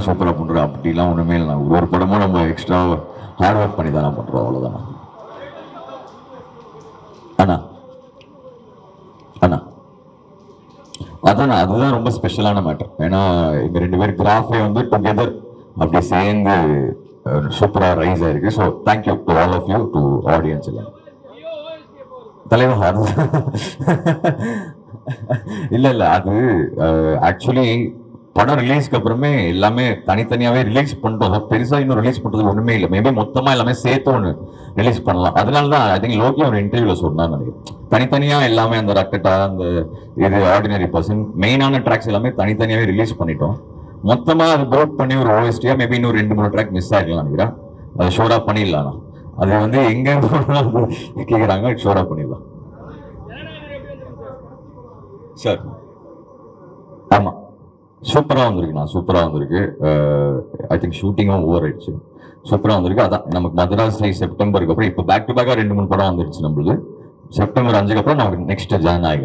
தான் சூப்பராக பண்ணுறோம் அப்படிலாம் ஒன்றுமே இல்லை. ஒரு படமும் நம்ம எக்ஸ்ட்ரா ஹார்ட் ஒர்க் பண்ணி தானே பண்ணுறோம், அவ்வளோதானா. அண்ணா அண்ணா அதாண்ணா, அதுதான் ரொம்ப ஸ்பெஷலான மேட்டர். ஏன்னா எங்க 2 பேர் கிராஃபே வந்து டுகெதர் அப்படி சேர்ந்து சூப்பராக ரைஸ் ஆயிருக்கு. So thank you to all of you, to audience எல்லாம். தலைவர் அது இல்ல அது ஆக்சுவலி படம் ரிலீஸ்க்கு அப்புறமே எல்லாமே தனித்தனியாவே ரிலீஸ் பண்ணிட்டோம். பெருசா இன்னும் ரிலீஸ் பண்றது ஒண்ணுமே இல்லை. மேபி மொத்தமா எல்லாமே சேர்த்து ஒன்று ரிலீஸ் பண்ணலாம். அதனாலதான் ஐ திங்க் லோகி ஒரு இன்டர்வியூல சொன்னான்னு நினைக்கிறேன். தனித்தனியா எல்லாமே அந்த ரக்கட்டா, அந்த இது ஆர்டினரி பர்சன், மெயினான ட்ராக்ஸ் எல்லாமே தனித்தனியாவே ரிலீஸ் பண்ணிட்டோம். மொத்தமா அது ப்ரோட் பண்ணி ஒரு ஓஎஸ்டியா மேபி இன்னும் 2-3 ட்ராக் மிஸ் ஆகிடலாம் நினைக்கிறேன். அதை ஷோரா பண்ணிடலாம். அது வந்து எங்க கேட்குறாங்க, ஷோரா பண்ணிடலாம் சார். ஆமா, சூப்பராக வந்திருக்குண்ணா, சூப்பராக வந்திருக்கு. ஐ திங்க் ஷூட்டிங்கும் ஓவர் ஆயிடுச்சு. சூப்பராக வந்திருக்கு. அதான் நமக்கு மதராசி செப்டம்பருக்கு அப்புறம் இப்போ பேக் டு பேக்காக 2-3 படம் வந்துருச்சு நம்மளுக்கு. செப்டம்பர் 5க்கு அப்புறம் நமக்கு நெக்ஸ்ட் ஜாயின் ஆகி